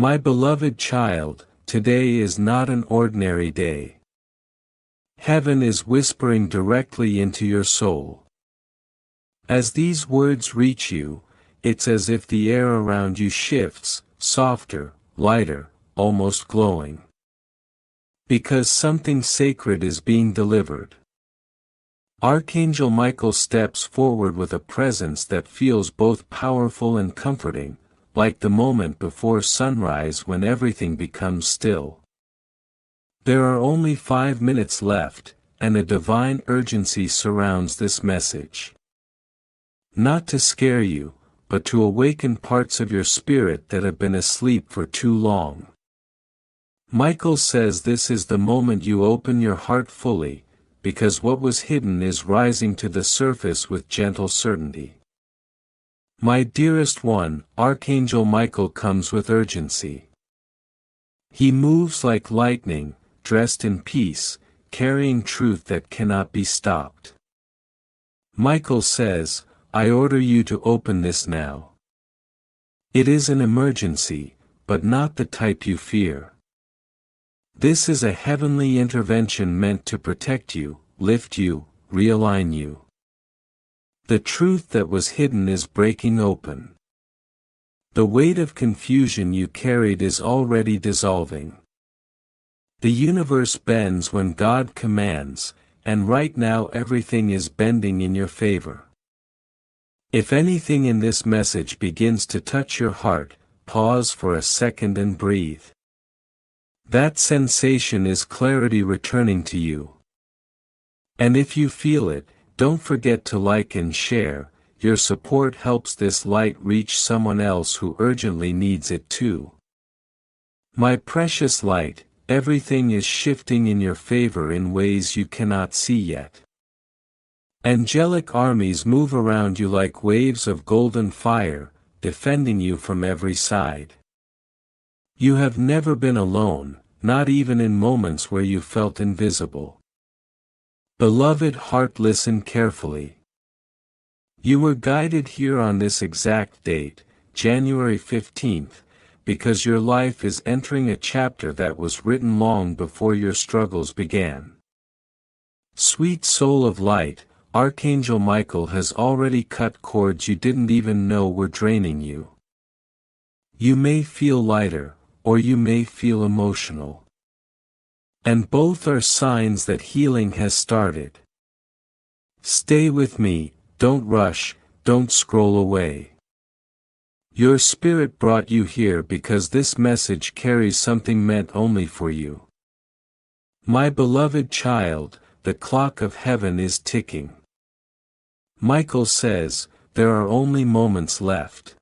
My beloved child, today is not an ordinary day. Heaven is whispering directly into your soul. As these words reach you, it's as if the air around you shifts, softer, lighter, almost glowing. Because something sacred is being delivered. Archangel Michael steps forward with a presence that feels both powerful and comforting, like the moment before sunrise when everything becomes still. There are only 5 minutes left, and a divine urgency surrounds this message. Not to scare you, but to awaken parts of your spirit that have been asleep for too long. Michael says this is the moment you open your heart fully, because what was hidden is rising to the surface with gentle certainty. My dearest one, Archangel Michael comes with urgency. He moves like lightning, dressed in peace, carrying truth that cannot be stopped. Michael says, I order you to open this now. It is an emergency, but not the type you fear. This is a heavenly intervention meant to protect you, lift you, realign you. The truth that was hidden is breaking open. The weight of confusion you carried is already dissolving. The universe bends when God commands, and right now everything is bending in your favor. If anything in this message begins to touch your heart, pause for a second and breathe. That sensation is clarity returning to you. And if you feel it, don't forget to like and share. Your support helps this light reach someone else who urgently needs it too. My precious light, everything is shifting in your favor in ways you cannot see yet. Angelic armies move around you like waves of golden fire, defending you from every side. You have never been alone, not even in moments where you felt invisible. Beloved heart, listen carefully. You were guided here on this exact date, January 15th, because your life is entering a chapter that was written long before your struggles began. Sweet soul of light, Archangel Michael has already cut cords you didn't even know were draining you. You may feel lighter, or you may feel emotional. And both are signs that healing has started. Stay with me, don't rush, don't scroll away. Your spirit brought you here because this message carries something meant only for you. My beloved child, the clock of heaven is ticking. Michael says, there are only moments left.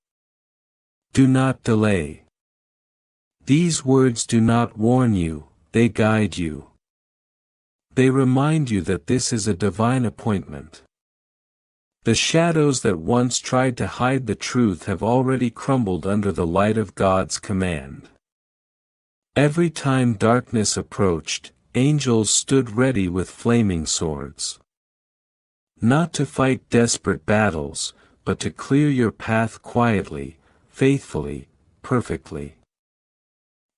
Do not delay. These words do not warn you, they guide you. They remind you that this is a divine appointment. The shadows that once tried to hide the truth have already crumbled under the light of God's command. Every time darkness approached, angels stood ready with flaming swords. Not to fight desperate battles, but to clear your path quietly, faithfully, perfectly.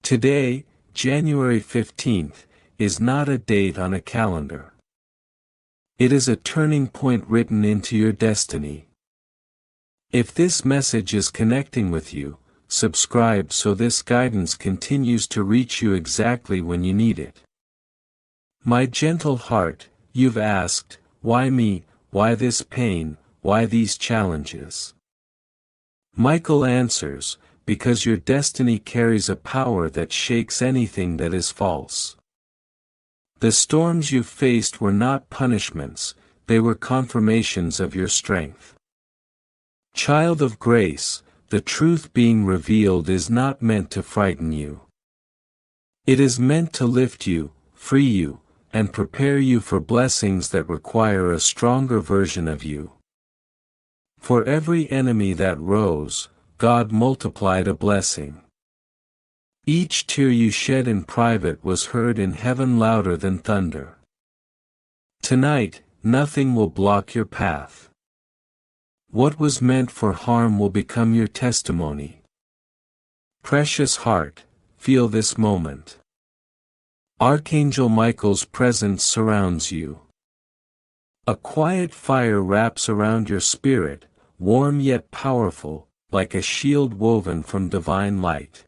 Today, January 15th, is not a date on a calendar. It is a turning point written into your destiny. If this message is connecting with you, subscribe so this guidance continues to reach you exactly when you need it. My gentle heart, you've asked, why me, why this pain, why these challenges? Michael answers, because your destiny carries a power that shakes anything that is false. The storms you faced were not punishments, they were confirmations of your strength. Child of grace, the truth being revealed is not meant to frighten you. It is meant to lift you, free you, and prepare you for blessings that require a stronger version of you. For every enemy that rose, God multiplied a blessing. Each tear you shed in private was heard in heaven louder than thunder. Tonight, nothing will block your path. What was meant for harm will become your testimony. Precious heart, feel this moment. Archangel Michael's presence surrounds you. A quiet fire wraps around your spirit, warm yet powerful, like a shield woven from divine light.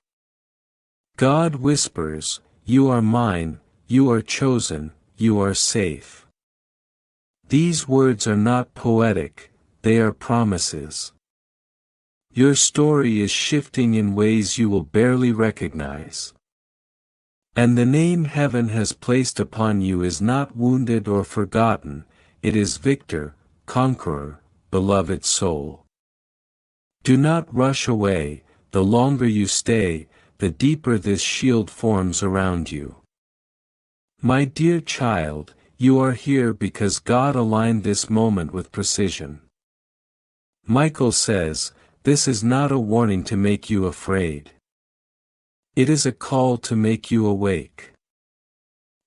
God whispers, "You are mine, you are chosen, you are safe." These words are not poetic, they are promises. Your story is shifting in ways you will barely recognize. And the name heaven has placed upon you is not wounded or forgotten, it is victor, conqueror, beloved soul. Do not rush away, the longer you stay, the deeper this shield forms around you. My dear child, you are here because God aligned this moment with precision. Michael says, this is not a warning to make you afraid. It is a call to make you awake.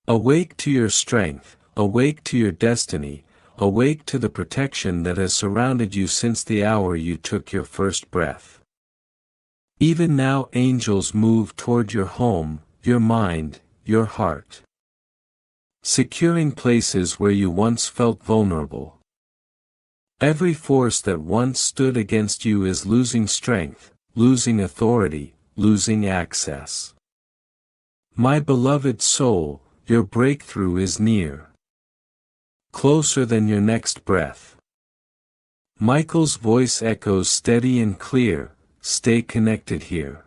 Awake to your strength, awake to your destiny, awake to the protection that has surrounded you since the hour you took your first breath. Even now angels move toward your home, your mind, your heart. Securing places where you once felt vulnerable. Every force that once stood against you is losing strength, losing authority, losing access. My beloved soul, your breakthrough is near. Closer than your next breath. Michael's voice echoes steady and clear, stay connected here.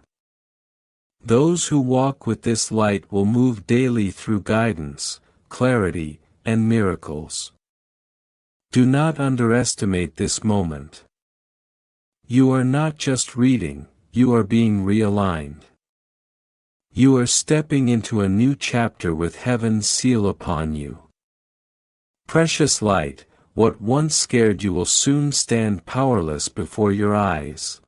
Those who walk with this light will move daily through guidance, clarity, and miracles. Do not underestimate this moment. You are not just reading, you are being realigned. You are stepping into a new chapter with heaven's seal upon you. Precious light, what once scared you will soon stand powerless before your eyes.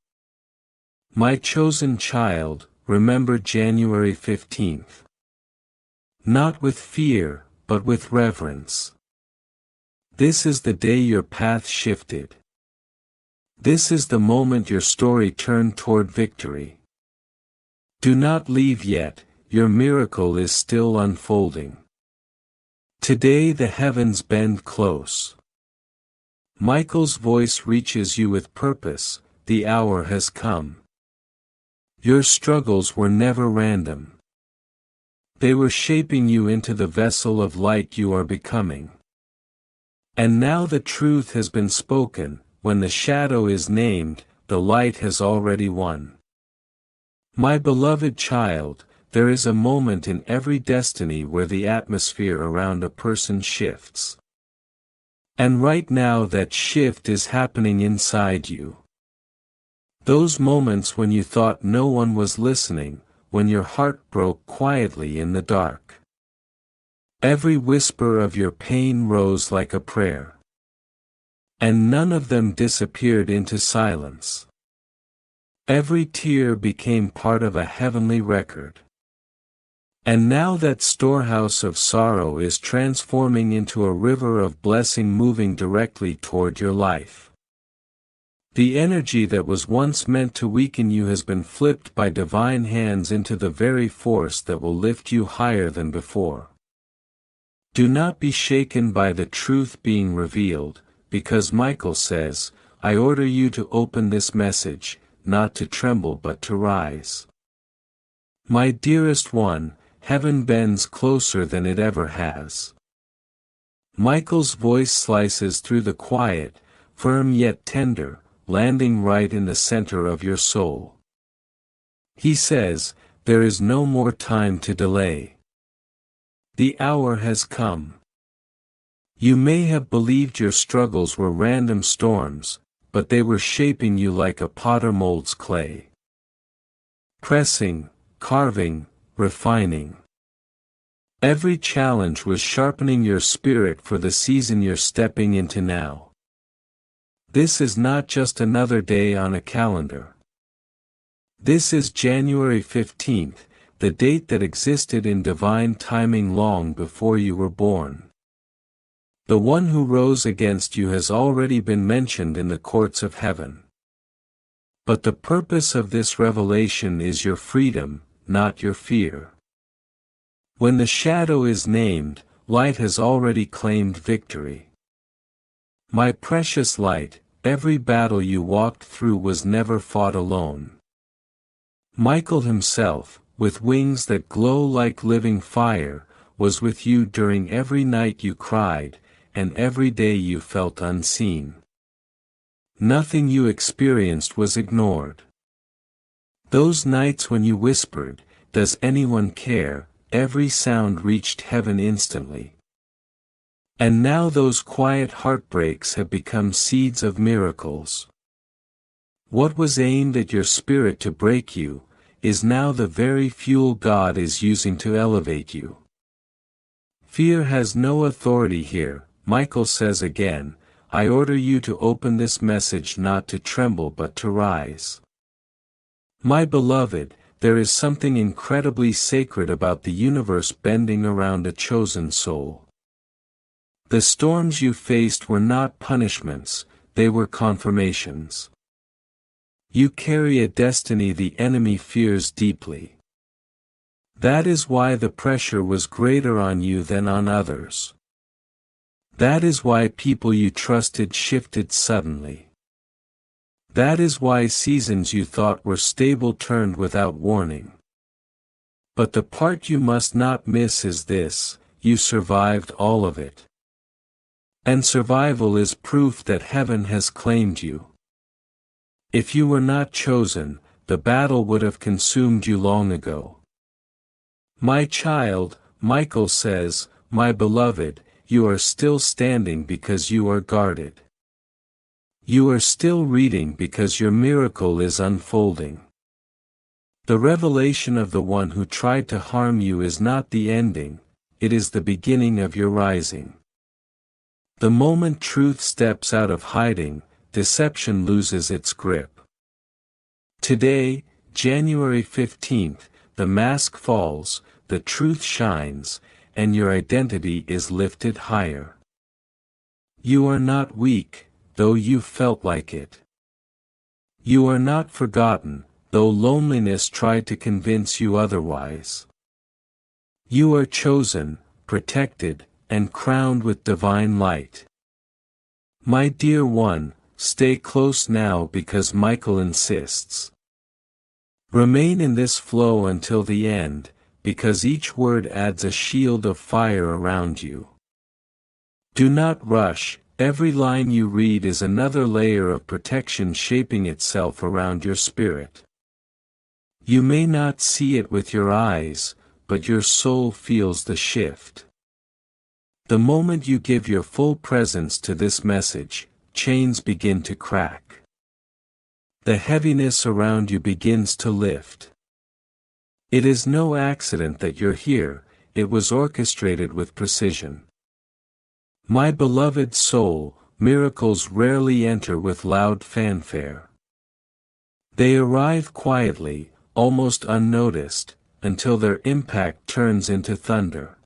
My chosen child, remember January 15th. Not with fear, but with reverence. This is the day your path shifted. This is the moment your story turned toward victory. Do not leave yet, your miracle is still unfolding. Today the heavens bend close. Michael's voice reaches you with purpose, the hour has come. Your struggles were never random. They were shaping you into the vessel of light you are becoming. And now the truth has been spoken, when the shadow is named, the light has already won. My beloved child, there is a moment in every destiny where the atmosphere around a person shifts. And right now that shift is happening inside you. Those moments when you thought no one was listening, when your heart broke quietly in the dark. Every whisper of your pain rose like a prayer. And none of them disappeared into silence. Every tear became part of a heavenly record. And now that storehouse of sorrow is transforming into a river of blessing moving directly toward your life. The energy that was once meant to weaken you has been flipped by divine hands into the very force that will lift you higher than before. Do not be shaken by the truth being revealed, because Michael says, I order you to open this message, not to tremble but to rise. My dearest one, heaven bends closer than it ever has. Michael's voice slices through the quiet, firm yet tender, landing right in the center of your soul. He says, there is no more time to delay. The hour has come. You may have believed your struggles were random storms, but they were shaping you like a potter molds clay. Pressing, carving, refining. Every challenge was sharpening your spirit for the season you're stepping into now. This is not just another day on a calendar. This is January 15th, the date that existed in divine timing long before you were born. The one who rose against you has already been mentioned in the courts of heaven. But the purpose of this revelation is your freedom, not your fear. When the shadow is named, light has already claimed victory. My precious light, every battle you walked through was never fought alone. Michael himself, with wings that glow like living fire, was with you during every night you cried, and every day you felt unseen. Nothing you experienced was ignored. Those nights when you whispered, "Does anyone care?" every sound reached heaven instantly. And now those quiet heartbreaks have become seeds of miracles. What was aimed at your spirit to break you, is now the very fuel God is using to elevate you. Fear has no authority here, Michael says again. I order you to open this message not to tremble but to rise. My beloved, there is something incredibly sacred about the universe bending around a chosen soul. The storms you faced were not punishments, they were confirmations. You carry a destiny the enemy fears deeply. That is why the pressure was greater on you than on others. That is why people you trusted shifted suddenly. That is why seasons you thought were stable turned without warning. But the part you must not miss is this: you survived all of it. And survival is proof that heaven has claimed you. If you were not chosen, the battle would have consumed you long ago. My child, Michael says, my beloved, you are still standing because you are guarded. You are still reading because your miracle is unfolding. The revelation of the one who tried to harm you is not the ending, it is the beginning of your rising. The moment truth steps out of hiding, deception loses its grip. Today, January 15th, the mask falls, the truth shines, and your identity is lifted higher. You are not weak, though you felt like it. You are not forgotten, though loneliness tried to convince you otherwise. You are chosen, protected, and crowned with divine light. My dear one, stay close now because Michael insists. Remain in this flow until the end, because each word adds a shield of fire around you. Do not rush, every line you read is another layer of protection shaping itself around your spirit. You may not see it with your eyes, but your soul feels the shift. The moment you give your full presence to this message, chains begin to crack. The heaviness around you begins to lift. It is no accident that you're here, it was orchestrated with precision. My beloved soul, miracles rarely enter with loud fanfare. They arrive quietly, almost unnoticed, until their impact turns into thunder.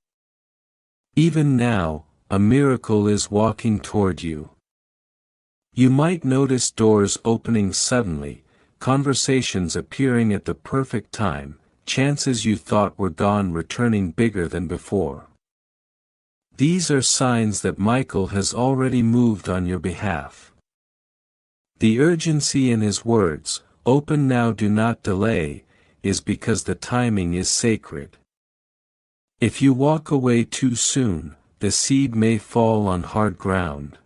Even now, a miracle is walking toward you. You might notice doors opening suddenly, conversations appearing at the perfect time, chances you thought were gone returning bigger than before. These are signs that Michael has already moved on your behalf. The urgency in his words, "Open now, do not delay," is because the timing is sacred. If you walk away too soon, the seed may fall on hard ground.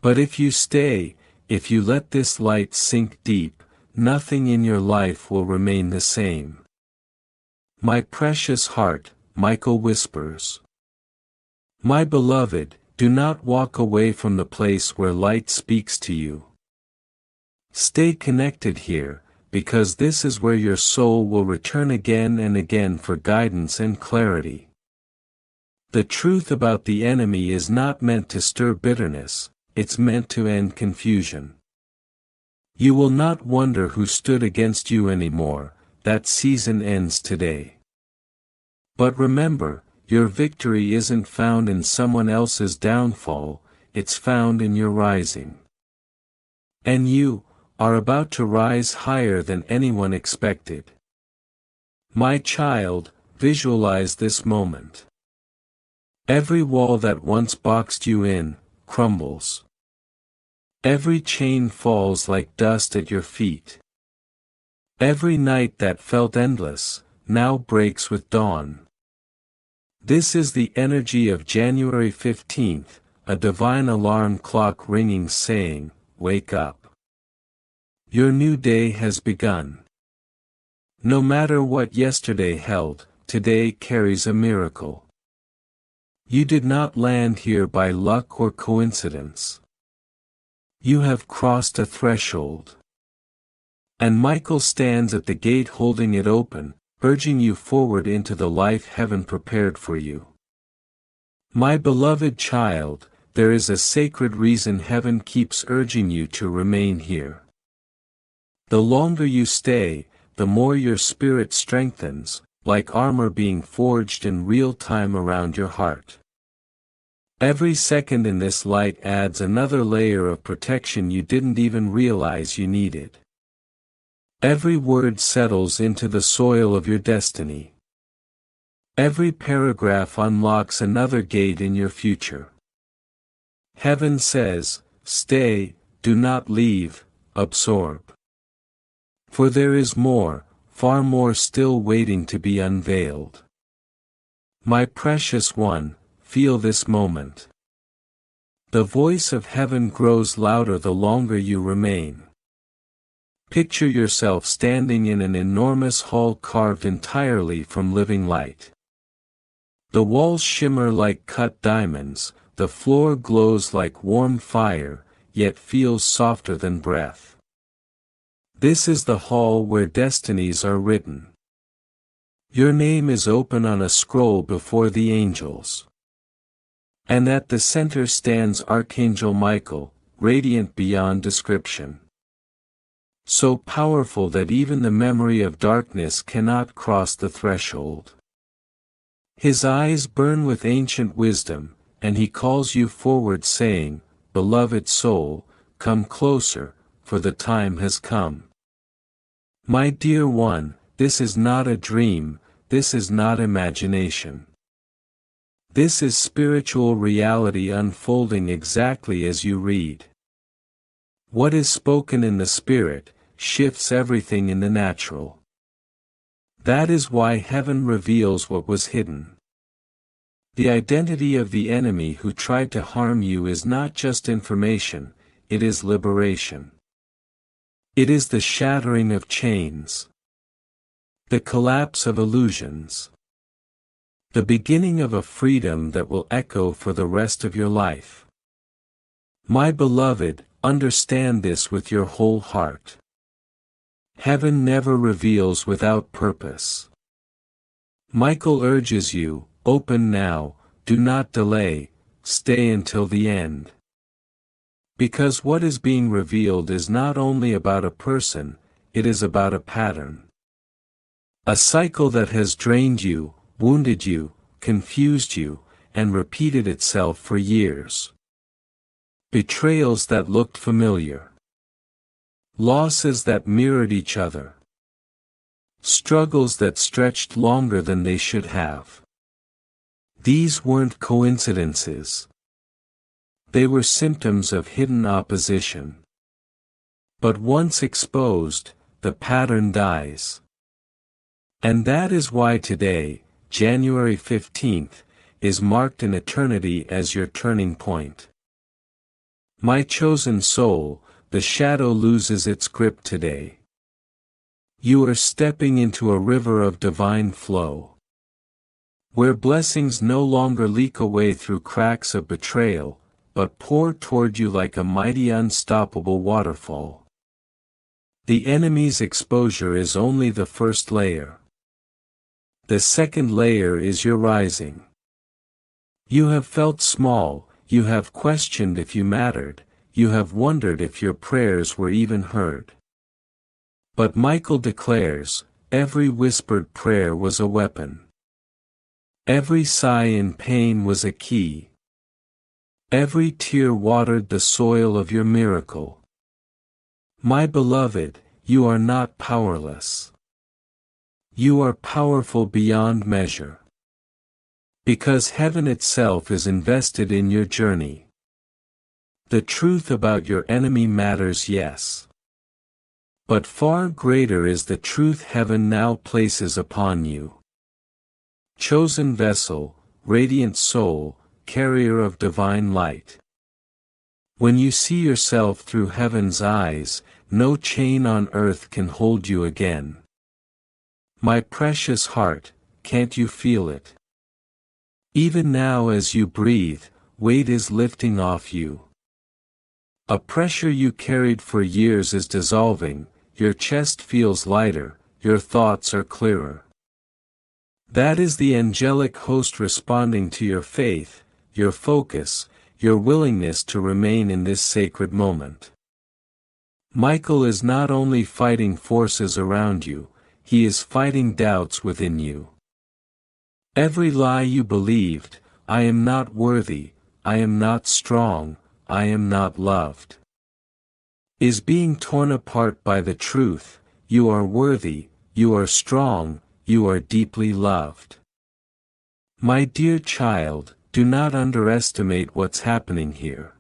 But if you stay, if you let this light sink deep, nothing in your life will remain the same. My precious heart, Michael whispers. My beloved, do not walk away from the place where light speaks to you. Stay connected here, because this is where your soul will return again and again for guidance and clarity. The truth about the enemy is not meant to stir bitterness, it's meant to end confusion. You will not wonder who stood against you anymore, that season ends today. But remember, your victory isn't found in someone else's downfall, it's found in your rising. And you, are about to rise higher than anyone expected. My child, visualize this moment. Every wall that once boxed you in, crumbles. Every chain falls like dust at your feet. Every night that felt endless, now breaks with dawn. This is the energy of January 15th, a divine alarm clock ringing saying, wake up. Your new day has begun. No matter what yesterday held, today carries a miracle. You did not land here by luck or coincidence. You have crossed a threshold. And Michael stands at the gate holding it open, urging you forward into the life heaven prepared for you. My beloved child, there is a sacred reason heaven keeps urging you to remain here. The longer you stay, the more your spirit strengthens, like armor being forged in real time around your heart. Every second in this light adds another layer of protection you didn't even realize you needed. Every word settles into the soil of your destiny. Every paragraph unlocks another gate in your future. Heaven says, stay, do not leave, absorb. For there is more, far more still waiting to be unveiled. My precious one, feel this moment. The voice of heaven grows louder the longer you remain. Picture yourself standing in an enormous hall carved entirely from living light. The walls shimmer like cut diamonds, the floor glows like warm fire, yet feels softer than breath. This is the hall where destinies are written. Your name is open on a scroll before the angels. And at the center stands Archangel Michael, radiant beyond description. So powerful that even the memory of darkness cannot cross the threshold. His eyes burn with ancient wisdom, and he calls you forward saying, beloved soul, come closer, for the time has come. My dear one, this is not a dream, this is not imagination. This is spiritual reality unfolding exactly as you read. What is spoken in the spirit, shifts everything in the natural. That is why heaven reveals what was hidden. The identity of the enemy who tried to harm you is not just information, it is liberation. It is the shattering of chains. The collapse of illusions. The beginning of a freedom that will echo for the rest of your life. My beloved, understand this with your whole heart. Heaven never reveals without purpose. Michael urges you, open now, do not delay, stay until the end. Because what is being revealed is not only about a person, it is about a pattern. A cycle that has drained you, wounded you, confused you, and repeated itself for years. Betrayals that looked familiar. Losses that mirrored each other. Struggles that stretched longer than they should have. These weren't coincidences. They were symptoms of hidden opposition. But once exposed, the pattern dies. And that is why today, January 15th, is marked in eternity as your turning point. My chosen soul, the shadow loses its grip today. You are stepping into a river of divine flow. Where blessings no longer leak away through cracks of betrayal, but pour toward you like a mighty unstoppable waterfall. The enemy's exposure is only the first layer. The second layer is your rising. You have felt small, you have questioned if you mattered, you have wondered if your prayers were even heard. But Michael declares, every whispered prayer was a weapon. Every sigh in pain was a key. Every tear watered the soil of your miracle. My beloved, you are not powerless. You are powerful beyond measure. Because heaven itself is invested in your journey. The truth about your enemy matters, yes. But far greater is the truth heaven now places upon you. Chosen vessel, radiant soul, carrier of divine light. When you see yourself through heaven's eyes, no chain on earth can hold you again. My precious heart, can't you feel it? Even now as you breathe, weight is lifting off you. A pressure you carried for years is dissolving, your chest feels lighter, your thoughts are clearer. That is the angelic host responding to your faith, your focus, your willingness to remain in this sacred moment. Michael is not only fighting forces around you, he is fighting doubts within you. Every lie you believed, I am not worthy, I am not strong, I am not loved, is being torn apart by the truth, you are worthy, you are strong, you are deeply loved. My dear child, do not underestimate what's happening here.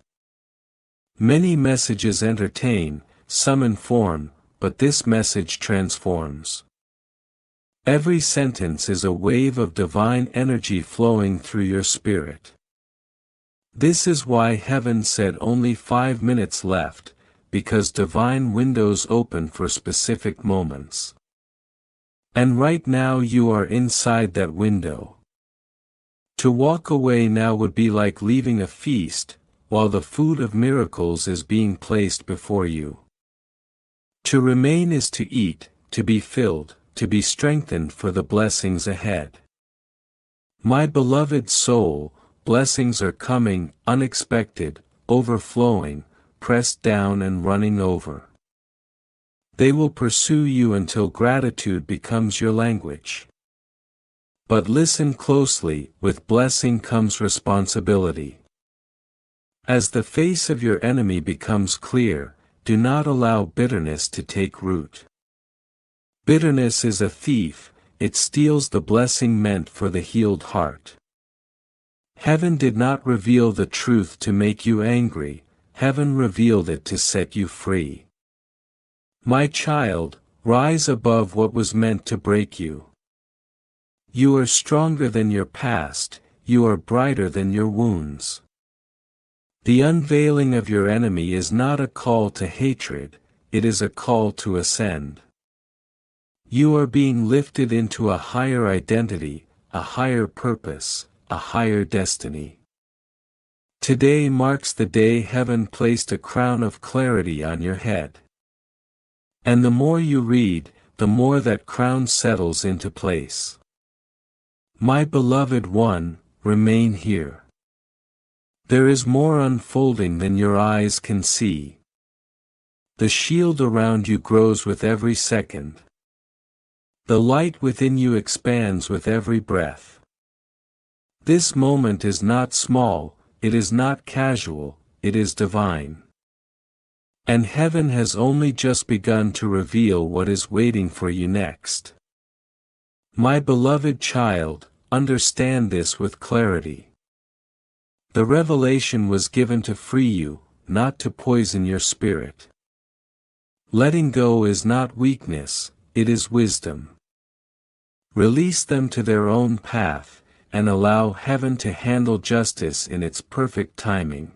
Many messages entertain, some inform, but this message transforms. Every sentence is a wave of divine energy flowing through your spirit. This is why heaven said only 5 minutes left, because divine windows open for specific moments. And right now you are inside that window. To walk away now would be like leaving a feast, while the food of miracles is being placed before you. To remain is to eat, to be filled, to be strengthened for the blessings ahead. My beloved soul, blessings are coming, unexpected, overflowing, pressed down and running over. They will pursue you until gratitude becomes your language. But listen closely, with blessing comes responsibility. As the face of your enemy becomes clear, do not allow bitterness to take root. Bitterness is a thief, it steals the blessing meant for the healed heart. Heaven did not reveal the truth to make you angry, heaven revealed it to set you free. My child, rise above what was meant to break you. You are stronger than your past, you are brighter than your wounds. The unveiling of your enemy is not a call to hatred, it is a call to ascend. You are being lifted into a higher identity, a higher purpose, a higher destiny. Today marks the day heaven placed a crown of clarity on your head. And the more you read, the more that crown settles into place. My beloved one, remain here. There is more unfolding than your eyes can see. The shield around you grows with every second. The light within you expands with every breath. This moment is not small, it is not casual, it is divine. And heaven has only just begun to reveal what is waiting for you next. My beloved child, understand this with clarity. The revelation was given to free you, not to poison your spirit. Letting go is not weakness, it is wisdom. Release them to their own path, and allow heaven to handle justice in its perfect timing.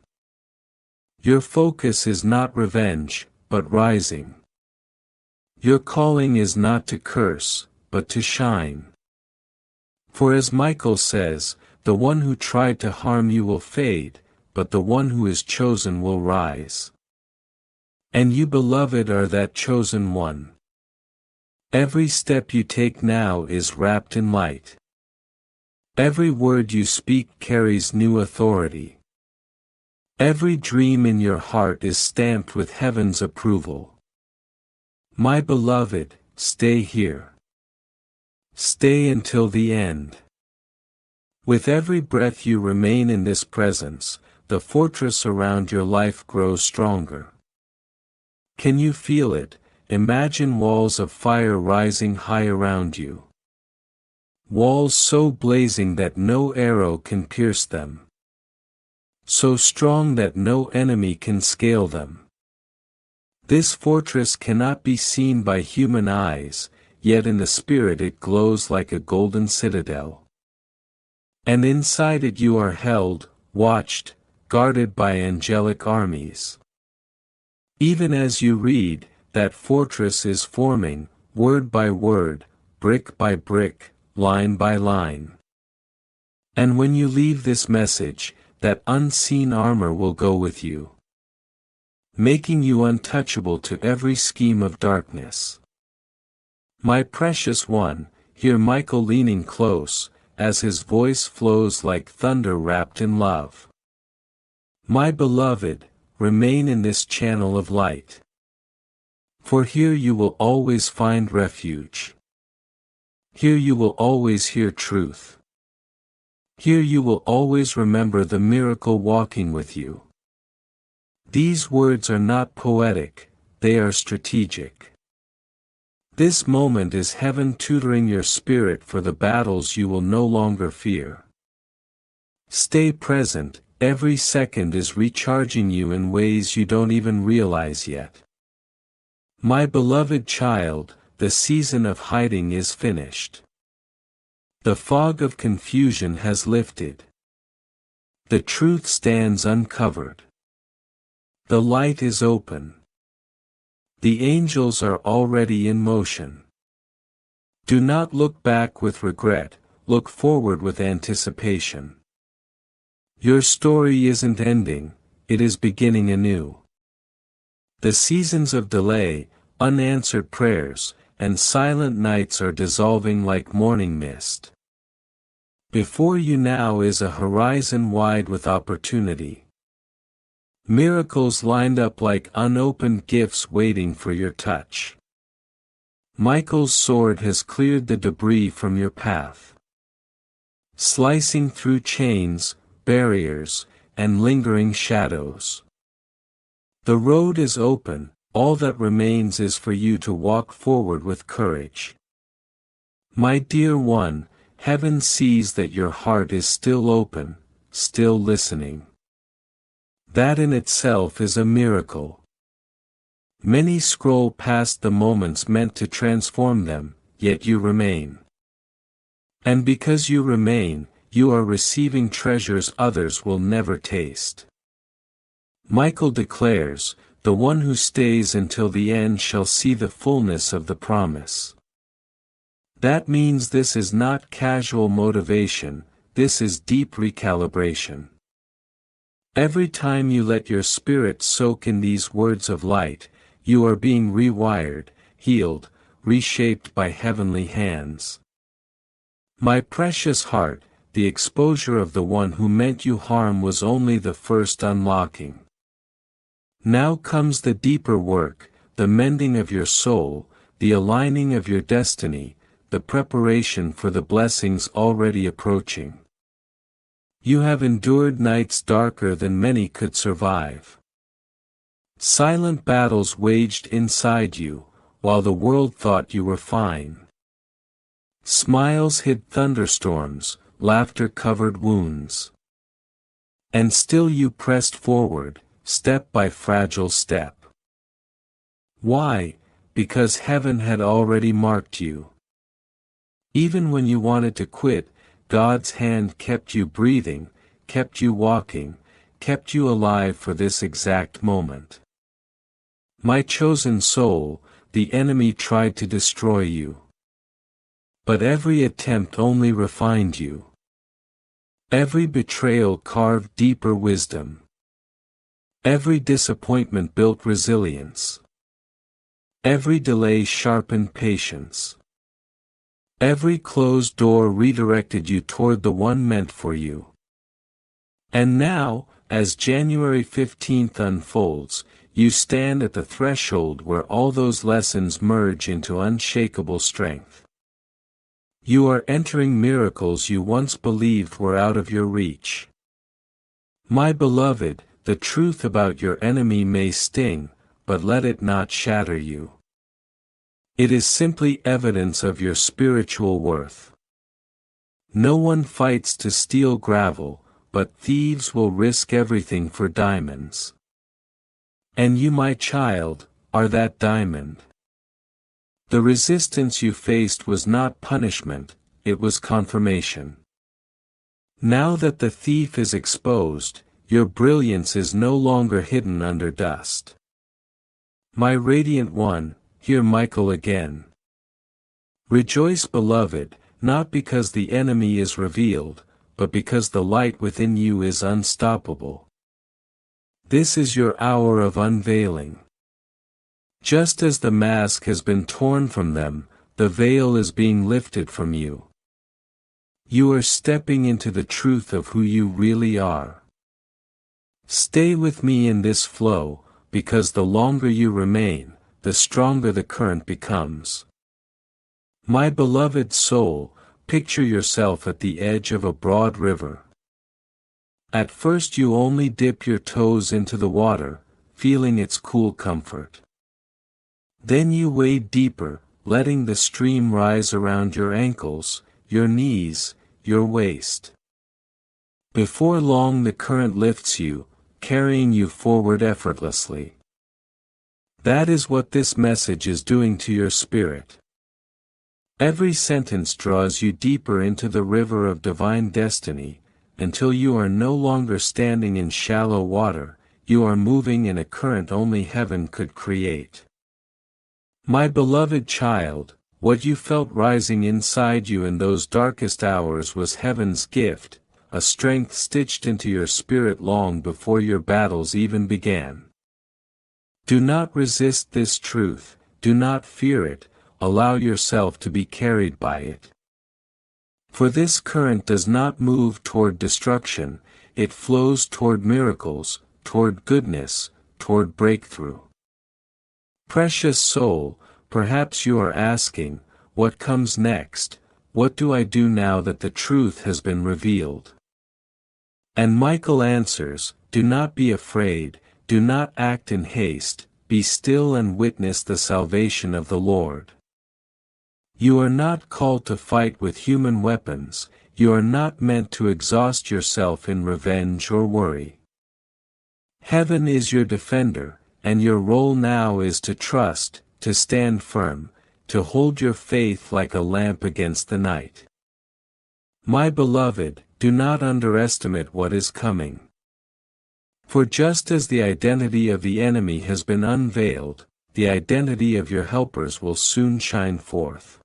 Your focus is not revenge, but rising. Your calling is not to curse, but to shine. For as Michael says, the one who tried to harm you will fade, but the one who is chosen will rise. And you, beloved, are that chosen one. Every step you take now is wrapped in light. Every word you speak carries new authority. Every dream in your heart is stamped with heaven's approval. My beloved, stay here. Stay until the end. With every breath you remain in this presence, the fortress around your life grows stronger. Can you feel it? Imagine walls of fire rising high around you. Walls so blazing that no arrow can pierce them. So strong that no enemy can scale them. This fortress cannot be seen by human eyes, yet in the spirit it glows like a golden citadel. And inside it you are held, watched, guarded by angelic armies. Even as you read, that fortress is forming, word by word, brick by brick, line by line. And when you leave this message, that unseen armor will go with you, making you untouchable to every scheme of darkness. My precious one, hear Michael leaning close, as his voice flows like thunder wrapped in love. My beloved, remain in this channel of light. For here you will always find refuge. Here you will always hear truth. Here you will always remember the miracle walking with you. These words are not poetic, they are strategic. This moment is heaven tutoring your spirit for the battles you will no longer fear. Stay present, every second is recharging you in ways you don't even realize yet. My beloved child, the season of hiding is finished. The fog of confusion has lifted. The truth stands uncovered. The light is open. The angels are already in motion. Do not look back with regret, look forward with anticipation. Your story isn't ending, it is beginning anew. The seasons of delay, unanswered prayers, and silent nights are dissolving like morning mist. Before you now is a horizon wide with opportunity. Miracles lined up like unopened gifts waiting for your touch. Michael's sword has cleared the debris from your path. Slicing through chains, barriers, and lingering shadows. The road is open, all that remains is for you to walk forward with courage. My dear one, heaven sees that your heart is still open, still listening. That in itself is a miracle. Many scroll past the moments meant to transform them, yet you remain. And because you remain, you are receiving treasures others will never taste. Michael declares, the one who stays until the end shall see the fullness of the promise. That means this is not casual motivation, this is deep recalibration. Every time you let your spirit soak in these words of light, you are being rewired, healed, reshaped by heavenly hands. My precious heart, the exposure of the one who meant you harm was only the first unlocking. Now comes the deeper work, the mending of your soul, the aligning of your destiny, the preparation for the blessings already approaching. You have endured nights darker than many could survive. Silent battles waged inside you, while the world thought you were fine. Smiles hid thunderstorms, laughter covered wounds. And still you pressed forward, step by fragile step. Why? Because heaven had already marked you. Even when you wanted to quit, God's hand kept you breathing, kept you walking, kept you alive for this exact moment. My chosen soul, the enemy tried to destroy you. But every attempt only refined you. Every betrayal carved deeper wisdom. Every disappointment built resilience. Every delay sharpened patience. Every closed door redirected you toward the one meant for you. And now, as January 15th unfolds, you stand at the threshold where all those lessons merge into unshakable strength. You are entering miracles you once believed were out of your reach. My beloved, the truth about your enemy may sting, but let it not shatter you. It is simply evidence of your spiritual worth. No one fights to steal gravel, but thieves will risk everything for diamonds. And you, my child, are that diamond. The resistance you faced was not punishment, it was confirmation. Now that the thief is exposed, your brilliance is no longer hidden under dust. My radiant one, hear Michael again. Rejoice, beloved, not because the enemy is revealed, but because the light within you is unstoppable. This is your hour of unveiling. Just as the mask has been torn from them, the veil is being lifted from you. You are stepping into the truth of who you really are. Stay with me in this flow, because the longer you remain, the stronger the current becomes. My beloved soul, picture yourself at the edge of a broad river. At first you only dip your toes into the water, feeling its cool comfort. Then you wade deeper, letting the stream rise around your ankles, your knees, your waist. Before long the current lifts you, carrying you forward effortlessly. That is what this message is doing to your spirit. Every sentence draws you deeper into the river of divine destiny, until you are no longer standing in shallow water, you are moving in a current only heaven could create. My beloved child, what you felt rising inside you in those darkest hours was heaven's gift, a strength stitched into your spirit long before your battles even began. Do not resist this truth, do not fear it, allow yourself to be carried by it. For this current does not move toward destruction, it flows toward miracles, toward goodness, toward breakthrough. Precious soul, perhaps you are asking, what comes next? What do I do now that the truth has been revealed? And Michael answers, do not be afraid, do not act in haste, be still and witness the salvation of the Lord. You are not called to fight with human weapons, you are not meant to exhaust yourself in revenge or worry. Heaven is your defender, and your role now is to trust, to stand firm, to hold your faith like a lamp against the night. My beloved, do not underestimate what is coming. For just as the identity of the enemy has been unveiled, the identity of your helpers will soon shine forth.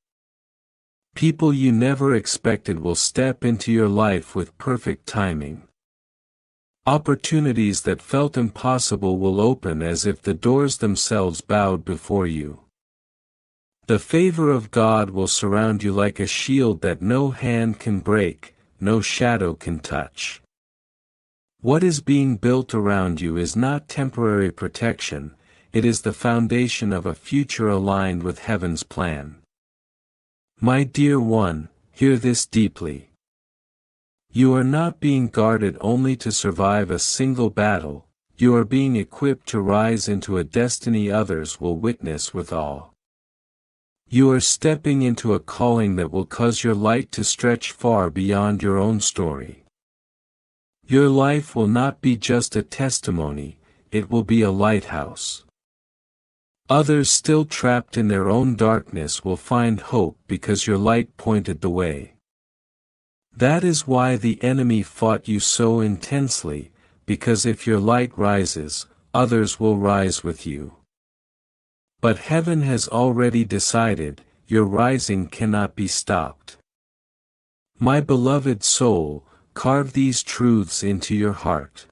People you never expected will step into your life with perfect timing. Opportunities that felt impossible will open as if the doors themselves bowed before you. The favor of God will surround you like a shield that no hand can break, no shadow can touch. What is being built around you is not temporary protection, it is the foundation of a future aligned with heaven's plan. My dear one, hear this deeply. You are not being guarded only to survive a single battle, you are being equipped to rise into a destiny others will witness with awe. You are stepping into a calling that will cause your light to stretch far beyond your own story. Your life will not be just a testimony, it will be a lighthouse. Others still trapped in their own darkness will find hope because your light pointed the way. That is why the enemy fought you so intensely, because if your light rises, others will rise with you. But heaven has already decided, your rising cannot be stopped. My beloved soul, carve these truths into your heart.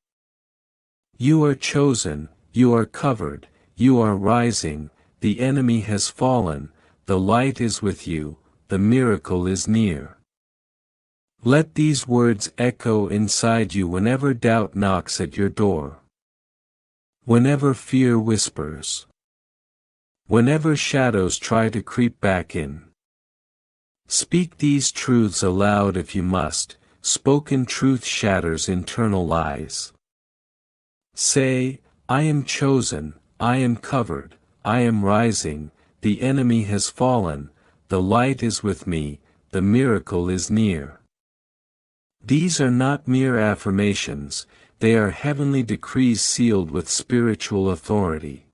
You are chosen, you are covered, you are rising, the enemy has fallen, the light is with you, the miracle is near. Let these words echo inside you whenever doubt knocks at your door. Whenever fear whispers. Whenever shadows try to creep back in. Speak these truths aloud if you must, spoken truth shatters internal lies. Say, I am chosen, I am covered, I am rising, the enemy has fallen, the light is with me, the miracle is near. These are not mere affirmations, they are heavenly decrees sealed with spiritual authority.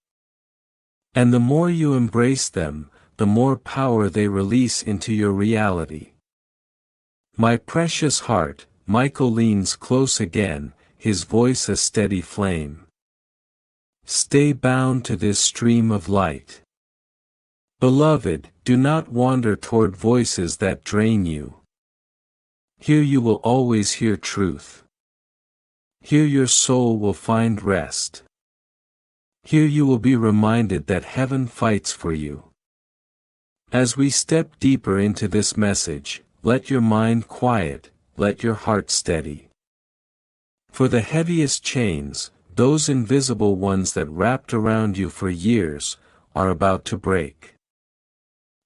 And the more you embrace them, the more power they release into your reality. My precious heart, Michael leans close again, his voice a steady flame. Stay bound to this stream of light. Beloved, do not wander toward voices that drain you. Here you will always hear truth. Here your soul will find rest. Here you will be reminded that heaven fights for you. As we step deeper into this message, let your mind quiet, let your heart steady. For the heaviest chains, those invisible ones that wrapped around you for years, are about to break.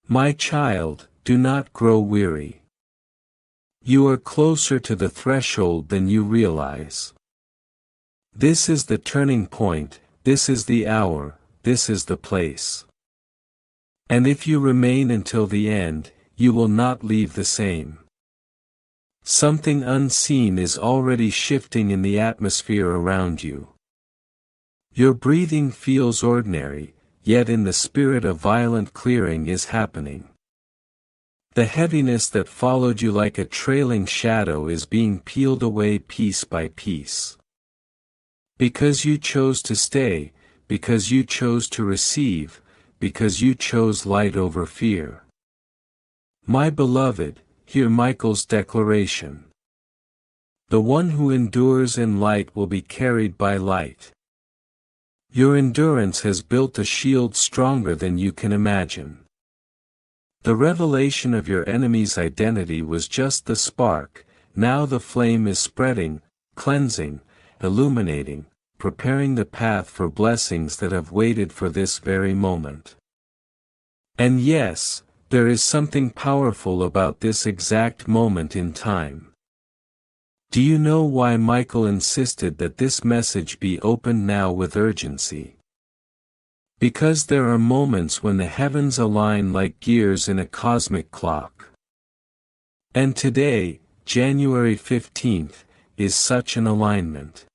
My child, do not grow weary. You are closer to the threshold than you realize. This is the turning point, this is the hour, this is the place. And if you remain until the end, you will not leave the same. Something unseen is already shifting in the atmosphere around you. Your breathing feels ordinary, yet in the spirit a violent clearing is happening. The heaviness that followed you like a trailing shadow is being peeled away piece by piece. Because you chose to stay, because you chose to receive, because you chose light over fear. My beloved, hear Michael's declaration. The one who endures in light will be carried by light. Your endurance has built a shield stronger than you can imagine. The revelation of your enemy's identity was just the spark, now the flame is spreading, cleansing, illuminating, preparing the path for blessings that have waited for this very moment. And yes, there is something powerful about this exact moment in time. Do you know why Michael insisted that this message be opened now with urgency? Because there are moments when the heavens align like gears in a cosmic clock. And today, January 15th, is such an alignment.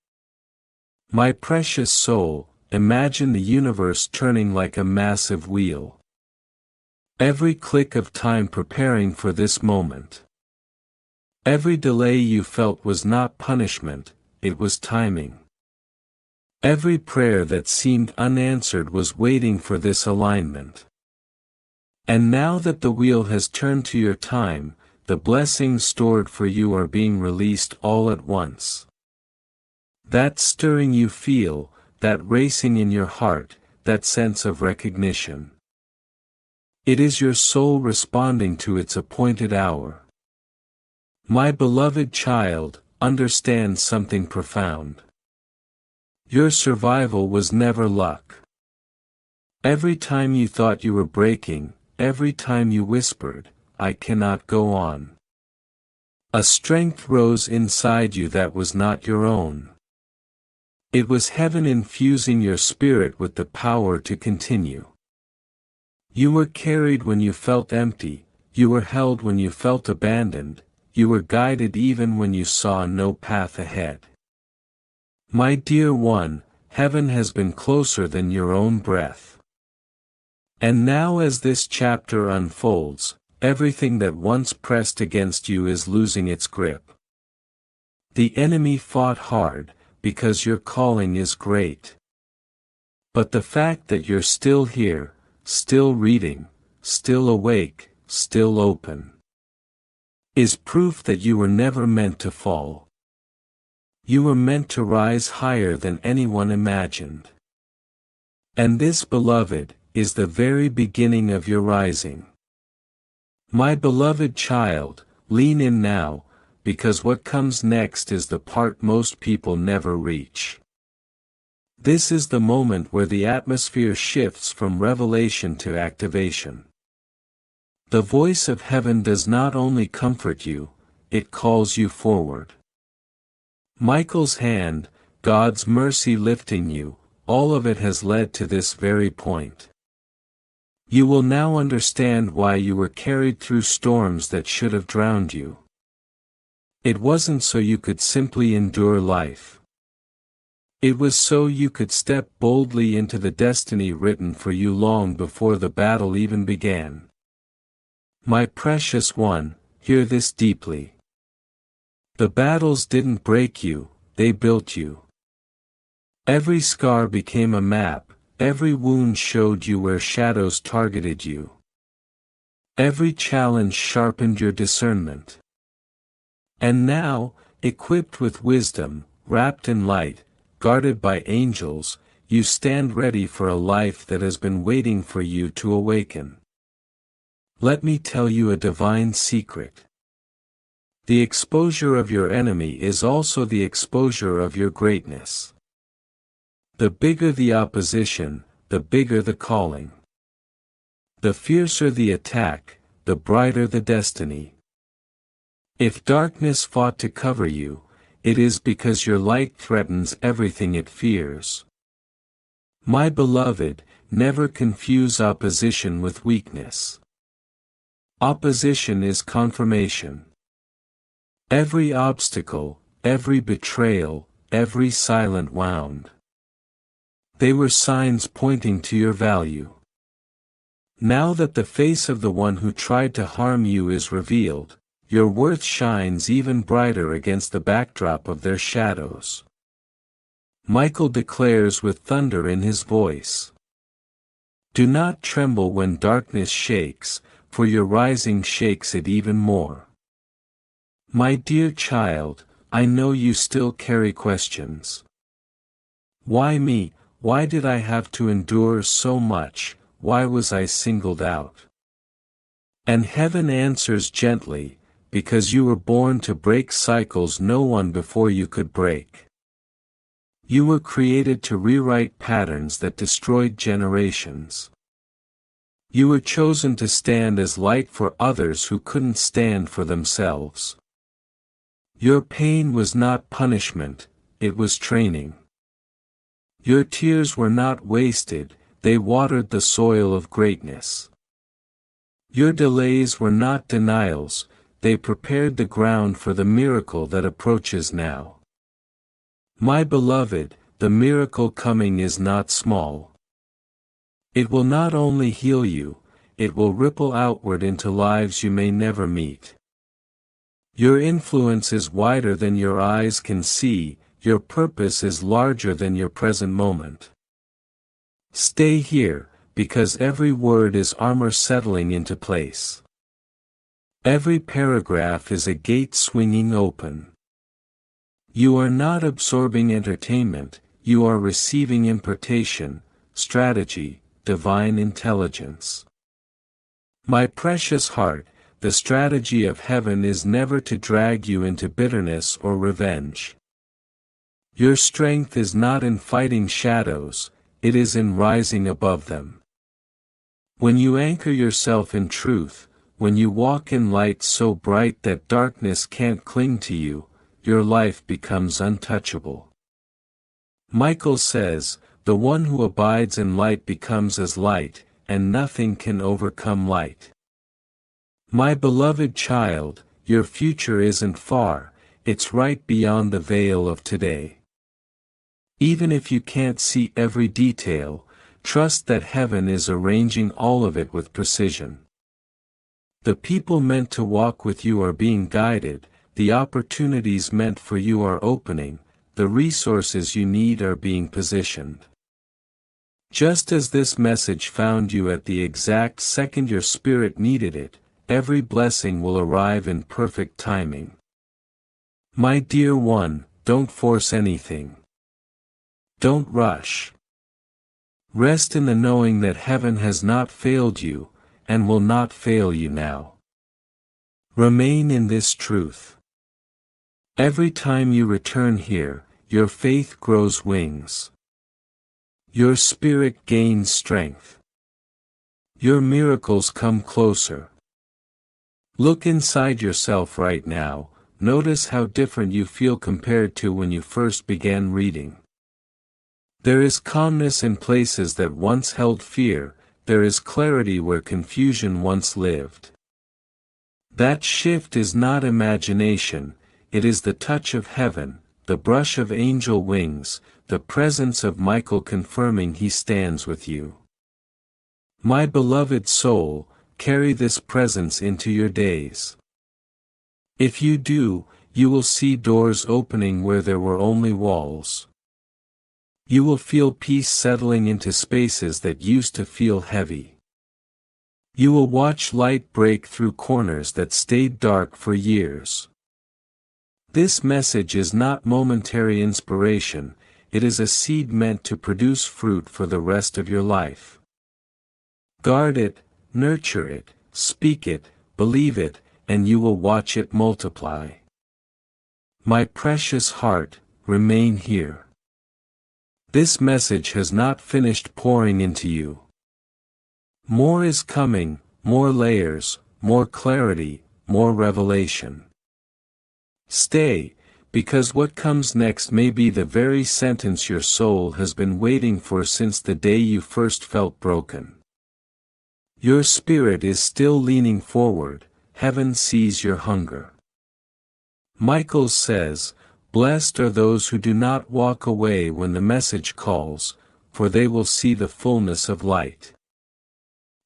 My precious soul, imagine the universe turning like a massive wheel. Every click of time preparing for this moment. Every delay you felt was not punishment, it was timing. Every prayer that seemed unanswered was waiting for this alignment. And now that the wheel has turned to your time, the blessings stored for you are being released all at once. That stirring you feel, that racing in your heart, that sense of recognition. It is your soul responding to its appointed hour. My beloved child, understand something profound. Your survival was never luck. Every time you thought you were breaking, every time you whispered, I cannot go on. A strength rose inside you that was not your own. It was heaven infusing your spirit with the power to continue. You were carried when you felt empty, you were held when you felt abandoned, you were guided even when you saw no path ahead. My dear one, heaven has been closer than your own breath. And now as this chapter unfolds, everything that once pressed against you is losing its grip. The enemy fought hard, because your calling is great. But the fact that you're still here, still reading, still awake, still open, is proof that you were never meant to fall. You were meant to rise higher than anyone imagined. And this, beloved, is the very beginning of your rising. My beloved child, lean in now, because what comes next is the part most people never reach. This is the moment where the atmosphere shifts from revelation to activation. The voice of heaven does not only comfort you, it calls you forward. Michael's hand, God's mercy lifting you, all of it has led to this very point. You will now understand why you were carried through storms that should have drowned you. It wasn't so you could simply endure life. It was so you could step boldly into the destiny written for you long before the battle even began. My precious one, hear this deeply. The battles didn't break you, they built you. Every scar became a map, every wound showed you where shadows targeted you. Every challenge sharpened your discernment. And now, equipped with wisdom, wrapped in light, guarded by angels, you stand ready for a life that has been waiting for you to awaken. Let me tell you a divine secret. The exposure of your enemy is also the exposure of your greatness. The bigger the opposition, the bigger the calling. The fiercer the attack, the brighter the destiny. If darkness fought to cover you, it is because your light threatens everything it fears. My beloved, never confuse opposition with weakness. Opposition is confirmation. Every obstacle, every betrayal, every silent wound. They were signs pointing to your value. Now that the face of the one who tried to harm you is revealed, your worth shines even brighter against the backdrop of their shadows. Michael declares with thunder in his voice. Do not tremble when darkness shakes, for your rising shakes it even more. My dear child, I know you still carry questions. Why me? Why did I have to endure so much? Why was I singled out? And heaven answers gently, because you were born to break cycles no one before you could break. You were created to rewrite patterns that destroyed generations. You were chosen to stand as light for others who couldn't stand for themselves. Your pain was not punishment, it was training. Your tears were not wasted, they watered the soil of greatness. Your delays were not denials, they prepared the ground for the miracle that approaches now. My beloved, the miracle coming is not small. It will not only heal you, it will ripple outward into lives you may never meet. Your influence is wider than your eyes can see, your purpose is larger than your present moment. Stay here, because every word is armor settling into place. Every paragraph is a gate swinging open. You are not absorbing entertainment, you are receiving impartation, strategy, divine intelligence. My precious heart, the strategy of heaven is never to drag you into bitterness or revenge. Your strength is not in fighting shadows, it is in rising above them. When you anchor yourself in truth, when you walk in light so bright that darkness can't cling to you, your life becomes untouchable. Michael says, the one who abides in light becomes as light, and nothing can overcome light. My beloved child, your future isn't far, it's right beyond the veil of today. Even if you can't see every detail, trust that heaven is arranging all of it with precision. The people meant to walk with you are being guided, the opportunities meant for you are opening, the resources you need are being positioned. Just as this message found you at the exact second your spirit needed it, every blessing will arrive in perfect timing. My dear one, don't force anything. Don't rush. Rest in the knowing that heaven has not failed you, and will not fail you now. Remain in this truth. Every time you return here, your faith grows wings. Your spirit gains strength. Your miracles come closer. Look inside yourself right now, notice how different you feel compared to when you first began reading. There is calmness in places that once held fear, there is clarity where confusion once lived. That shift is not imagination, it is the touch of heaven, the brush of angel wings, the presence of Michael confirming he stands with you. My beloved soul, carry this presence into your days. If you do, you will see doors opening where there were only walls. You will feel peace settling into spaces that used to feel heavy. You will watch light break through corners that stayed dark for years. This message is not momentary inspiration, it is a seed meant to produce fruit for the rest of your life. Guard it, nurture it, speak it, believe it, and you will watch it multiply. My precious heart, remain here. This message has not finished pouring into you. More is coming, more layers, more clarity, more revelation. Stay, because what comes next may be the very sentence your soul has been waiting for since the day you first felt broken. Your spirit is still leaning forward, heaven sees your hunger. Michael says, "Blessed are those who do not walk away when the message calls, for they will see the fullness of light."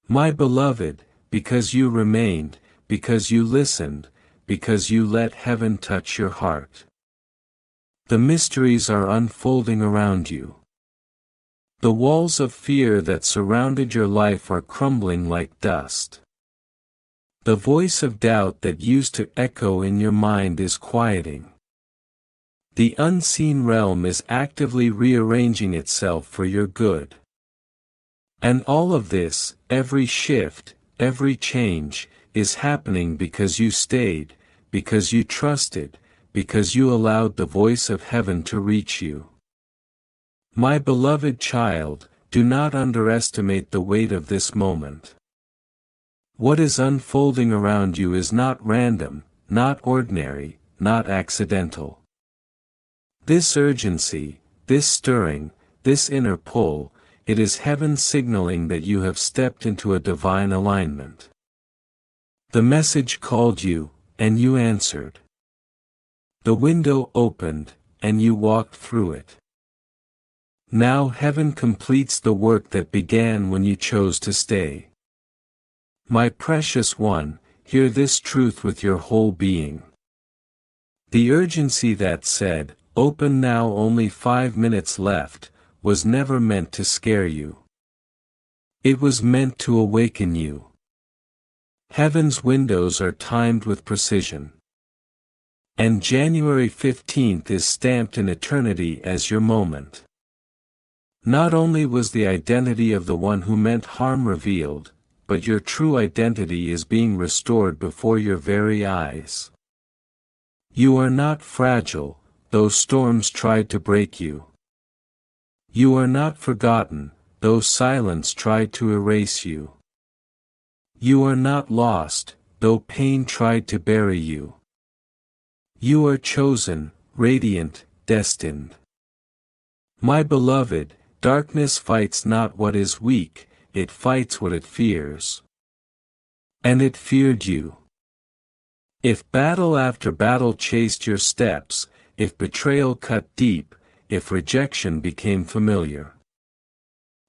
My beloved, because you remained, because you listened, because you let heaven touch your heart. The mysteries are unfolding around you. The walls of fear that surrounded your life are crumbling like dust. The voice of doubt that used to echo in your mind is quieting. The unseen realm is actively rearranging itself for your good. And all of this, every shift, every change, is happening because you stayed, because you trusted, because you allowed the voice of heaven to reach you. My beloved child, do not underestimate the weight of this moment. What is unfolding around you is not random, not ordinary, not accidental. This urgency, this stirring, this inner pull, it is heaven signaling that you have stepped into a divine alignment. The message called you, and you answered. The window opened, and you walked through it. Now heaven completes the work that began when you chose to stay. My precious one, hear this truth with your whole being. The urgency that said, "Open now, only 5 minutes left," was never meant to scare you. It was meant to awaken you. Heaven's windows are timed with precision. And January 15th is stamped in eternity as your moment. Not only was the identity of the one who meant harm revealed, but your true identity is being restored before your very eyes. You are not fragile, though storms tried to break you. You are not forgotten, though silence tried to erase you. You are not lost, though pain tried to bury you. You are chosen, radiant, destined. My beloved, darkness fights not what is weak, it fights what it fears. And it feared you. If battle after battle chased your steps, if betrayal cut deep, if rejection became familiar,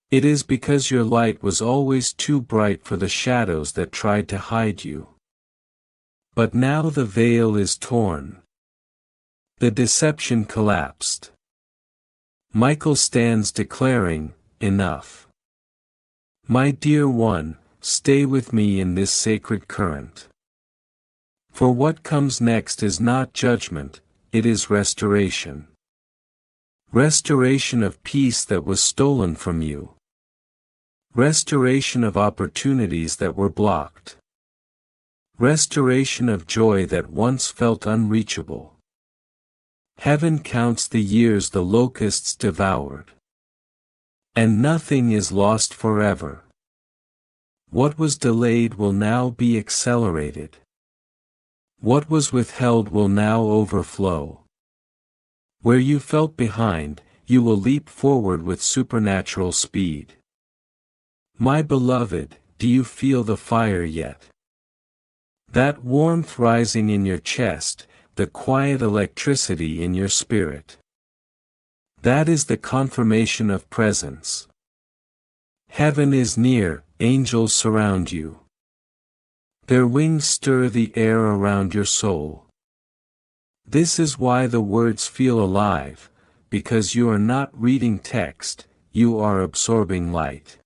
it is because your light was always too bright for the shadows that tried to hide you. But now the veil is torn. The deception collapsed. Michael stands declaring, "Enough." My dear one, stay with me in this sacred current. For what comes next is not judgment, it is restoration. Restoration of peace that was stolen from you. Restoration of opportunities that were blocked. Restoration of joy that once felt unreachable. Heaven counts the years the locusts devoured. And nothing is lost forever. What was delayed will now be accelerated. What was withheld will now overflow. Where you felt behind, you will leap forward with supernatural speed. My beloved, do you feel the fire yet? That warmth rising in your chest, the quiet electricity in your spirit. That is the confirmation of presence. Heaven is near, angels surround you. Their wings stir the air around your soul. This is why the words feel alive, because you are not reading text, you are absorbing light.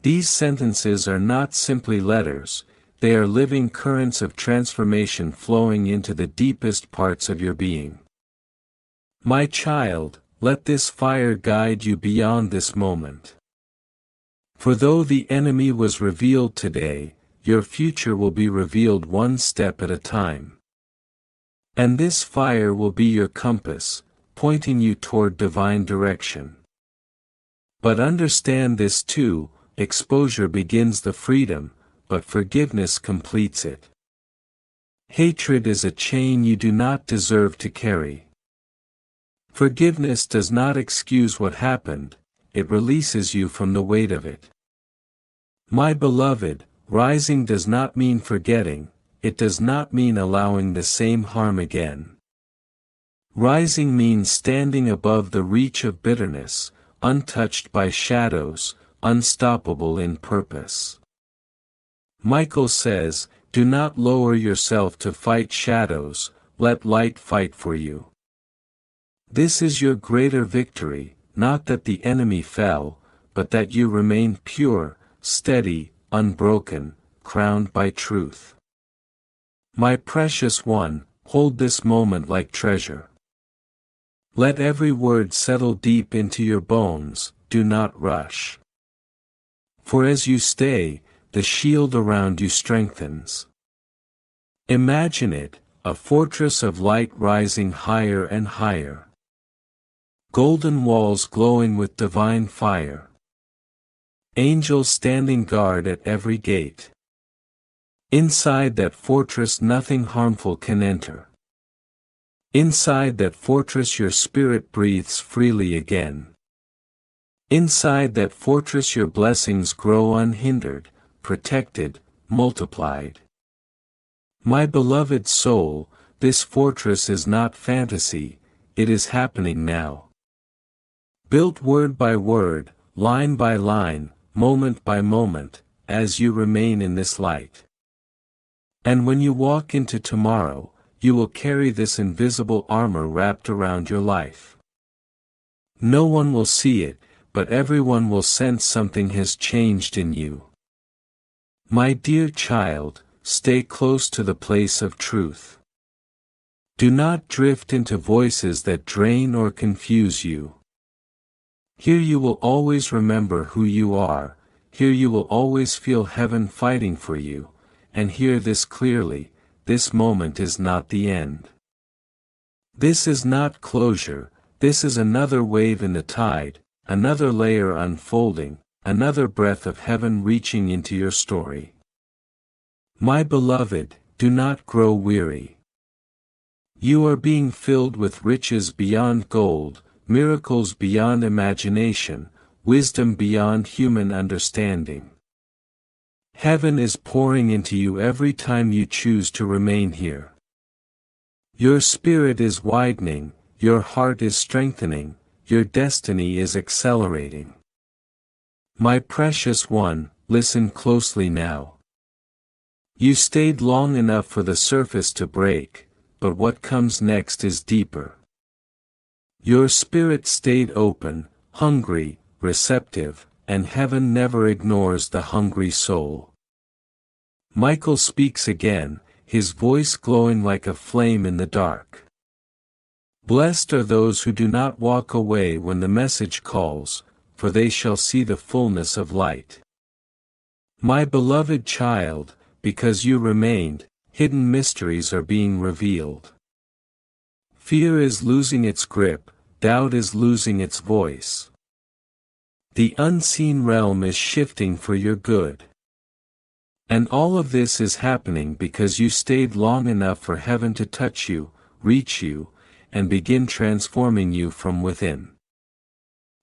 These sentences are not simply letters, they are living currents of transformation flowing into the deepest parts of your being. My child, let this fire guide you beyond this moment. For though the enemy was revealed today, your future will be revealed one step at a time. And this fire will be your compass, pointing you toward divine direction. But understand this too, exposure begins the freedom, but forgiveness completes it. Hatred is a chain you do not deserve to carry. Forgiveness does not excuse what happened, it releases you from the weight of it. My beloved, rising does not mean forgetting, it does not mean allowing the same harm again. Rising means standing above the reach of bitterness, untouched by shadows, unstoppable in purpose. Michael says, do not lower yourself to fight shadows, let light fight for you. This is your greater victory, not that the enemy fell, but that you remain pure, steady, unbroken, crowned by truth. My precious one, hold this moment like treasure. Let every word settle deep into your bones, do not rush. For as you stay, the shield around you strengthens. Imagine it, a fortress of light rising higher and higher. Golden walls glowing with divine fire. Angels standing guard at every gate. Inside that fortress nothing harmful can enter. Inside that fortress your spirit breathes freely again. Inside that fortress your blessings grow unhindered, protected, multiplied. My beloved soul, this fortress is not fantasy, it is happening now. Built word by word, line by line, moment by moment, as you remain in this light. And when you walk into tomorrow, you will carry this invisible armor wrapped around your life. No one will see it, but everyone will sense something has changed in you. My dear child, stay close to the place of truth. Do not drift into voices that drain or confuse you. Here you will always remember who you are, here you will always feel heaven fighting for you, and hear this clearly, this moment is not the end. This is not closure, this is another wave in the tide, another layer unfolding, another breath of heaven reaching into your story. My beloved, do not grow weary. You are being filled with riches beyond gold, miracles beyond imagination, wisdom beyond human understanding. Heaven is pouring into you every time you choose to remain here. Your spirit is widening, your heart is strengthening, your destiny is accelerating. My precious one, listen closely now. You stayed long enough for the surface to break, but what comes next is deeper. Your spirit stayed open, hungry, receptive, and heaven never ignores the hungry soul. Michael speaks again, his voice glowing like a flame in the dark. Blessed are those who do not walk away when the message calls, for they shall see the fullness of light. My beloved child, because you remained, hidden mysteries are being revealed. Fear is losing its grip, doubt is losing its voice. The unseen realm is shifting for your good. And all of this is happening because you stayed long enough for heaven to touch you, reach you, and begin transforming you from within.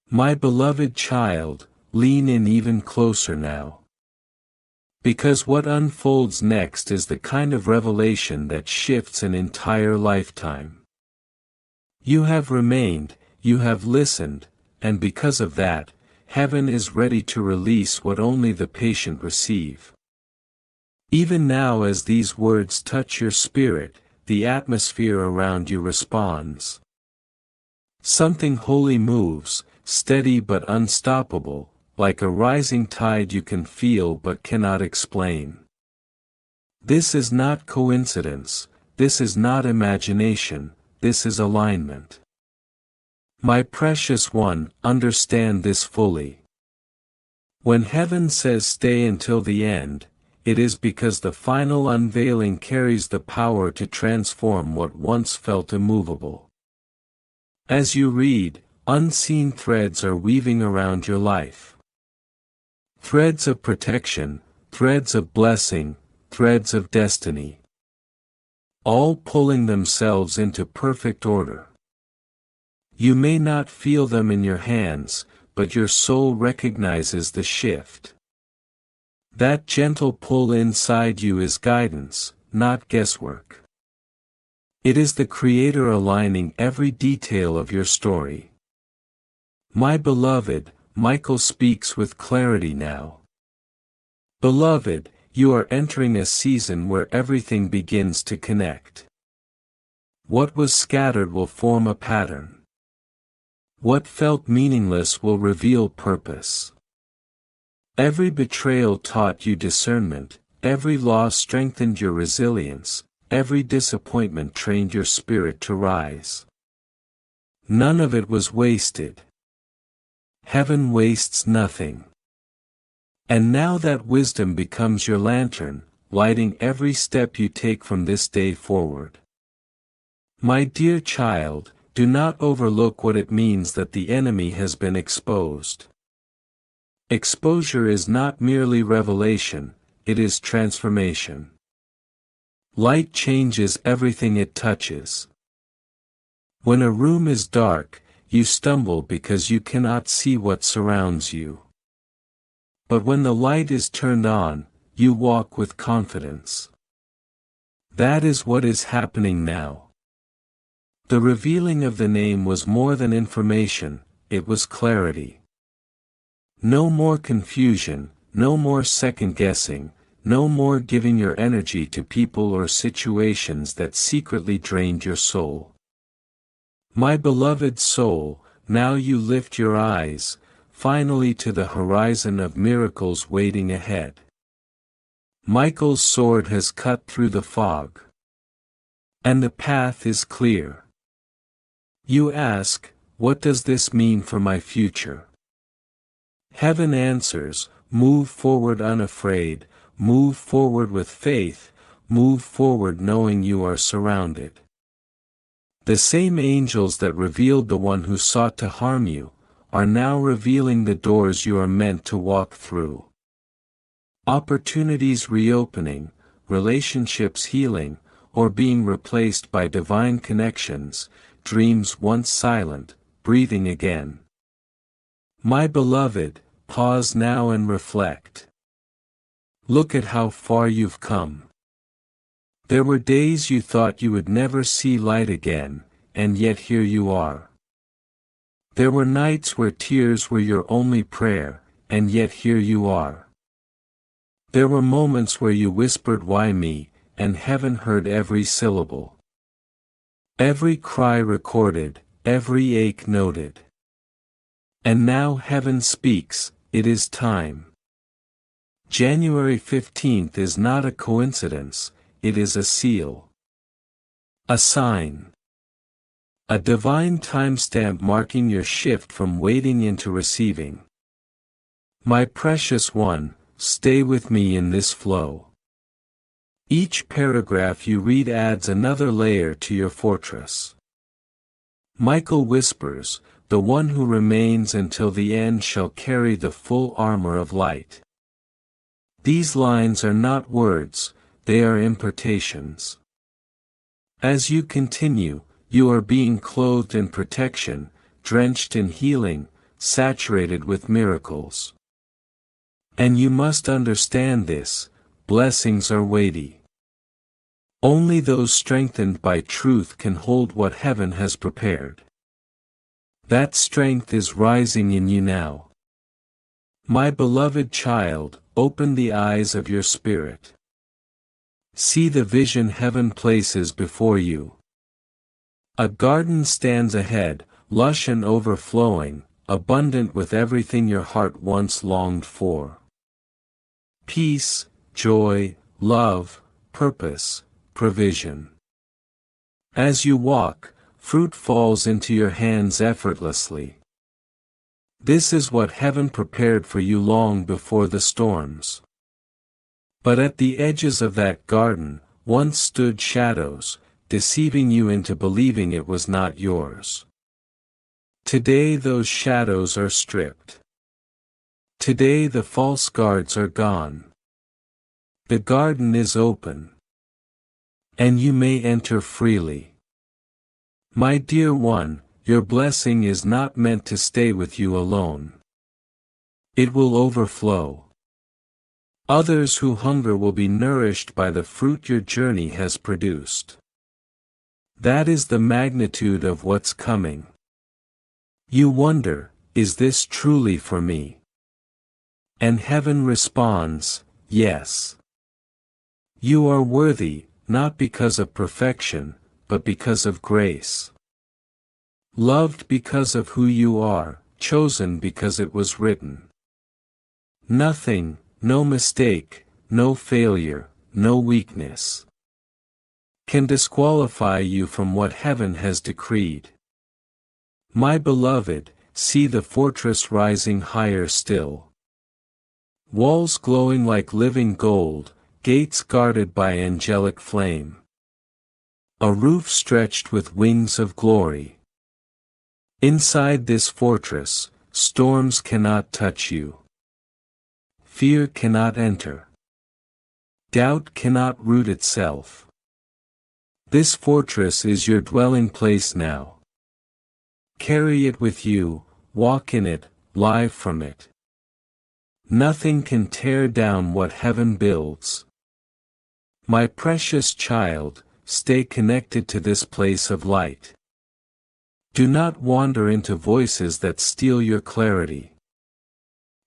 My beloved child, lean in even closer now. Because what unfolds next is the kind of revelation that shifts an entire lifetime. You have remained, you have listened, and because of that, heaven is ready to release what only the patient receive. Even now, as these words touch your spirit, the atmosphere around you responds. Something holy moves, steady but unstoppable, like a rising tide you can feel but cannot explain. This is not coincidence, this is not imagination, this is alignment. My precious one, understand this fully. When heaven says stay until the end, it is because the final unveiling carries the power to transform what once felt immovable. As you read, unseen threads are weaving around your life. Threads of protection, threads of blessing, threads of destiny. All pulling themselves into perfect order. You may not feel them in your hands, but your soul recognizes the shift. That gentle pull inside you is guidance, not guesswork. It is the Creator aligning every detail of your story. My beloved, Michael speaks with clarity now. Beloved, you are entering a season where everything begins to connect. What was scattered will form a pattern. What felt meaningless will reveal purpose. Every betrayal taught you discernment, every loss strengthened your resilience, every disappointment trained your spirit to rise. None of it was wasted. Heaven wastes nothing. And now that wisdom becomes your lantern, lighting every step you take from this day forward. My dear child, do not overlook what it means that the enemy has been exposed. Exposure is not merely revelation, it is transformation. Light changes everything it touches. When a room is dark, you stumble because you cannot see what surrounds you. But when the light is turned on, you walk with confidence. That is what is happening now. The revealing of the name was more than information, it was clarity. No more confusion, no more second-guessing, no more giving your energy to people or situations that secretly drained your soul. My beloved soul, now you lift your eyes, finally to the horizon of miracles waiting ahead. Michael's sword has cut through the fog. And the path is clear. You ask, what does this mean for my future? Heaven answers, move forward unafraid, move forward with faith, move forward knowing you are surrounded. The same angels that revealed the one who sought to harm you, are now revealing the doors you are meant to walk through. Opportunities reopening, relationships healing, or being replaced by divine connections, dreams once silent, breathing again. My beloved, pause now and reflect. Look at how far you've come. There were days you thought you would never see light again, and yet here you are. There were nights where tears were your only prayer, and yet here you are. There were moments where you whispered "Why me?" and heaven heard every syllable. Every cry recorded, every ache noted. And now heaven speaks, it is time. January 15th is not a coincidence, it is a seal. A sign. A divine timestamp marking your shift from waiting into receiving. My precious one, stay with me in this flow. Each paragraph you read adds another layer to your fortress. Michael whispers, the one who remains until the end shall carry the full armor of light. These lines are not words, they are impartations. As you continue, you are being clothed in protection, drenched in healing, saturated with miracles. And you must understand this, blessings are weighty. Only those strengthened by truth can hold what heaven has prepared. That strength is rising in you now. My beloved child, open the eyes of your spirit. See the vision heaven places before you. A garden stands ahead, lush and overflowing, abundant with everything your heart once longed for. Peace, joy, love, purpose, provision. As you walk, fruit falls into your hands effortlessly. This is what heaven prepared for you long before the storms. But at the edges of that garden, once stood shadows, deceiving you into believing it was not yours. Today those shadows are stripped. Today the false guards are gone. The garden is open. And you may enter freely. My dear one, your blessing is not meant to stay with you alone. It will overflow. Others who hunger will be nourished by the fruit your journey has produced. That is the magnitude of what's coming. You wonder, is this truly for me? And heaven responds, yes. You are worthy, not because of perfection, but because of grace. Loved because of who you are, chosen because it was written. Nothing, no mistake, no failure, no weakness can disqualify you from what heaven has decreed. My beloved, see the fortress rising higher still. Walls glowing like living gold, gates guarded by angelic flame. A roof stretched with wings of glory. Inside this fortress, storms cannot touch you. Fear cannot enter. Doubt cannot root itself. This fortress is your dwelling place now. Carry it with you, walk in it, live from it. Nothing can tear down what heaven builds. My precious child, stay connected to this place of light. Do not wander into voices that steal your clarity.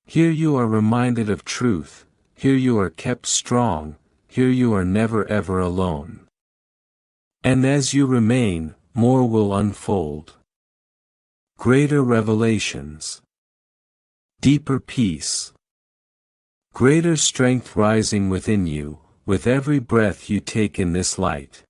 Here you are reminded of truth, here you are kept strong, here you are never ever alone. And as you remain, more will unfold. Greater revelations. Deeper peace. Greater strength rising within you, with every breath you take in this light.